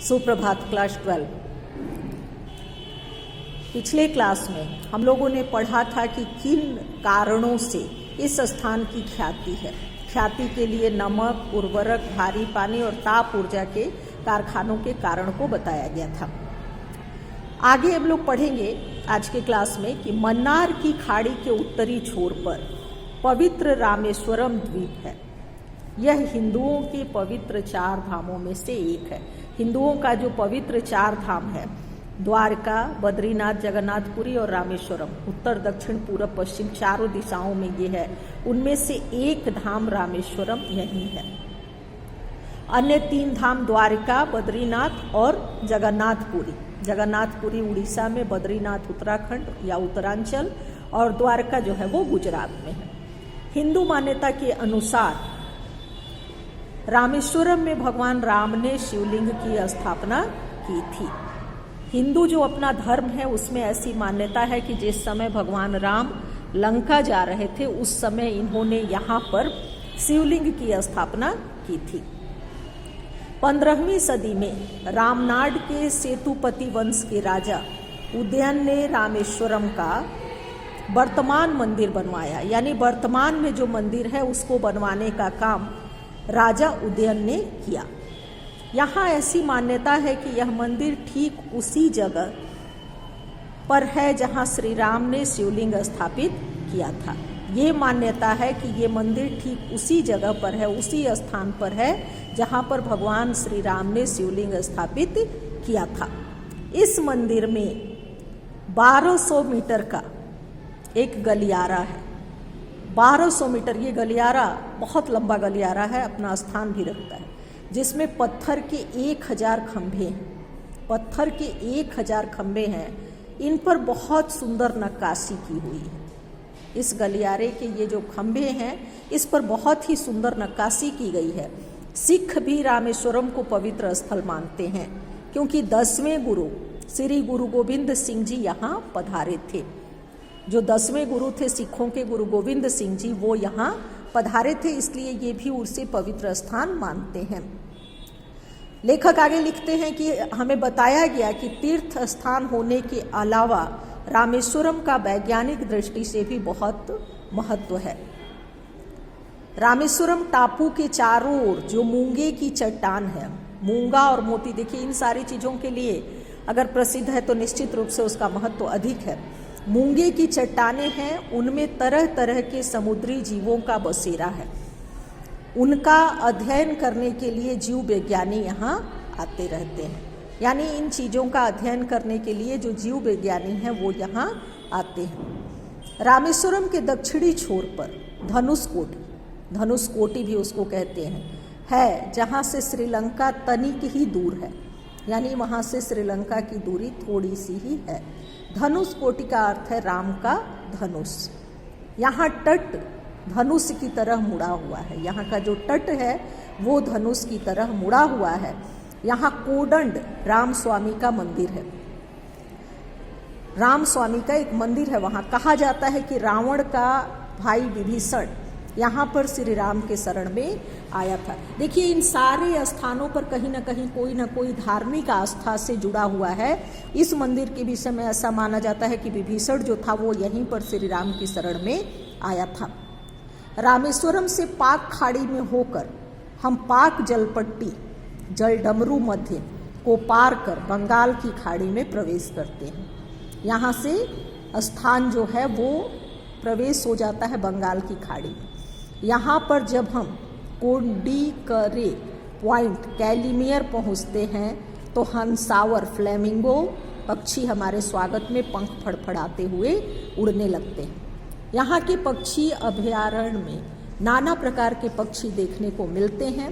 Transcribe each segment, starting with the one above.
सुप्रभात क्लास 12। पिछले क्लास में हम लोगों ने पढ़ा था कि किन कारणों से इस स्थान की ख्याति है। ख्याति के लिए नमक, उर्वरक, भारी पानी और ताप ऊर्जा के कारखानों के कारण को बताया गया था। आगे हम लोग पढ़ेंगे आज के क्लास में कि मन्नार की खाड़ी के उत्तरी छोर पर पवित्र रामेश्वरम द्वीप है। यह हिंदुओं के पवित्र 4 धामों में से एक है। हिंदुओं का जो पवित्र 4 धाम है, द्वारका, बद्रीनाथ, जगन्नाथपुरी और रामेश्वरम, उत्तर, दक्षिण, पूर्व, पश्चिम चारों दिशाओं में ये है। उनमें से एक धाम रामेश्वरम यही है। अन्य 3 धाम द्वारका, बद्रीनाथ और जगन्नाथपुरी। जगन्नाथपुरी उड़ीसा में, बद्रीनाथ उत्तराखंड या उत्तरांचल और द्वारका जो है वो गुजरात में है। हिंदू मान्यता के अनुसार रामेश्वरम में भगवान राम ने शिवलिंग की स्थापना की थी। हिंदू जो अपना धर्म है उसमें ऐसी मान्यता है कि जिस समय भगवान राम लंका जा रहे थे उस समय इन्होंने यहाँ पर शिवलिंग की स्थापना की थी। 15वीं सदी में रामनाड के सेतुपति वंश के राजा उदयन ने रामेश्वरम का वर्तमान मंदिर बनवाया। यानी वर्तमान में जो मंदिर है उसको बनवाने का काम राजा उदयन ने किया। यहाँ ऐसी मान्यता है कि यह मंदिर ठीक उसी जगह पर है जहाँ श्री राम ने शिवलिंग स्थापित किया था। ये मान्यता है कि ये मंदिर ठीक उसी जगह पर है, उसी स्थान पर है जहाँ पर भगवान श्री राम ने शिवलिंग स्थापित किया था। इस मंदिर में 1200 मीटर का एक गलियारा है। 1200 मीटर ये गलियारा बहुत लंबा गलियारा है, अपना स्थान भी रखता है, जिसमें पत्थर के 1000 खंभे हैं। पत्थर के 1000 खंभे हैं। इन पर बहुत सुंदर नक्काशी की हुई है। इस गलियारे के ये जो खंभे हैं इस पर बहुत ही सुंदर नक्काशी की गई है। सिख भी रामेश्वरम को पवित्र स्थल मानते हैं क्योंकि 10वें गुरु श्री गुरु गोविंद सिंह जी यहाँ पधारे थे। जो 10वें गुरु थे सिखों के, गुरु गोविंद सिंह जी, वो यहाँ पधारे थे, इसलिए ये भी उसे पवित्र स्थान मानते हैं। लेखक आगे लिखते हैं कि हमें बताया गया कि तीर्थ स्थान होने के अलावा रामेश्वरम का वैज्ञानिक दृष्टि से भी बहुत महत्व है। रामेश्वरम टापू के चारों ओर जो मूंगे की चट्टान है, मूंगा और मोती, देखिए इन सारी चीज़ों के लिए अगर प्रसिद्ध है तो निश्चित रूप से उसका महत्व अधिक है। मूंगे की चट्टानें हैं, उनमें तरह तरह के समुद्री जीवों का बसेरा है। उनका अध्ययन करने के लिए जीव विज्ञानी यहाँ आते रहते हैं। यानी इन चीज़ों का अध्ययन करने के लिए जो जीव विज्ञानी हैं वो यहाँ आते हैं। रामेश्वरम के दक्षिणी छोर पर धनुषकोटी भी उसको कहते हैं, है, जहाँ से श्रीलंका तनिक ही दूर है। यानी वहाँ से श्रीलंका की दूरी थोड़ी सी ही है। धनुषकोटि का अर्थ है राम का धनुष। यहाँ तट धनुष की तरह मुड़ा हुआ है। यहाँ का जो तट है वो धनुष की तरह मुड़ा हुआ है। यहाँ कोदंड राम स्वामी का मंदिर है। राम स्वामी का एक मंदिर है। वहाँ कहा जाता है कि रावण का भाई विभीषण यहाँ पर श्री राम के शरण में आया था। देखिए इन सारे स्थानों पर कहीं ना कोई धार्मिक आस्था से जुड़ा हुआ है। इस मंदिर के विषय में ऐसा माना जाता है कि विभीषण जो था वो यहीं पर श्री राम की शरण में आया था। रामेश्वरम से पाक खाड़ी में होकर हम पाक जलपट्टी जलडमरू मध्य को पार कर बंगाल की खाड़ी में प्रवेश करते हैं। यहाँ से स्थान जो है वो प्रवेश हो जाता है बंगाल की खाड़ी में। यहाँ पर जब हम कोडिकरे पॉइंट कैलिमियर पहुँचते हैं तो हंसावर फ्लेमिंगो पक्षी हमारे स्वागत में पंख फड़फड़ाते हुए उड़ने लगते हैं। यहाँ के पक्षी अभयारण्य में नाना प्रकार के पक्षी देखने को मिलते हैं।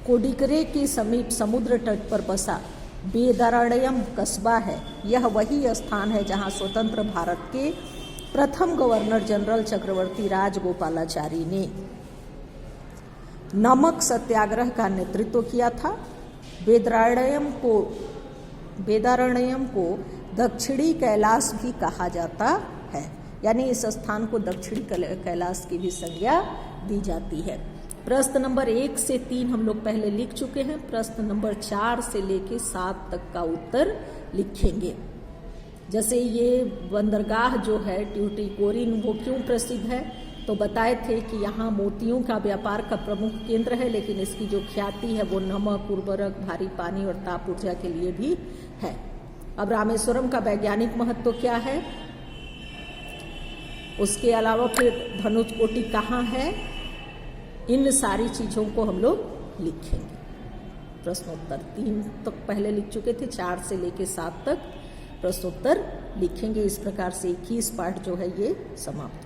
कोडिकरे के समीप समुद्र तट पर बसा वेदारण्यम कस्बा है। यह वही स्थान है जहाँ स्वतंत्र भारत के प्रथम गवर्नर जनरल चक्रवर्ती राजगोपालाचारी ने नमक सत्याग्रह का नेतृत्व किया था। वेदारण्यम को दक्षिणी कैलाश भी कहा जाता है। यानी इस स्थान को दक्षिणी कैलाश की भी संज्ञा दी जाती है। प्रश्न नंबर 1 से 3 हम लोग पहले लिख चुके हैं। प्रश्न नंबर 4 से लेके 7 तक का उत्तर लिखेंगे। जैसे ये बंदरगाह जो है ट्यूटिकोरिन वो क्यों प्रसिद्ध है, तो बताए थे कि यहाँ मोतियों का व्यापार का प्रमुख केंद्र है, लेकिन इसकी जो ख्याति है वो नमक, उर्वरक, भारी पानी और ताप ऊर्जा के लिए भी है। अब रामेश्वरम का वैज्ञानिक महत्व क्या है, उसके अलावा फिर धनुषकोटि कहाँ है, इन सारी चीजों को हम लोग लिखेंगे। प्रश्नोत्तर 3 तक पहले लिख चुके थे, 4 से लेके 7 तक प्रश्नोत्तर लिखेंगे। इस प्रकार से 21 पाठ जो है ये समाप्त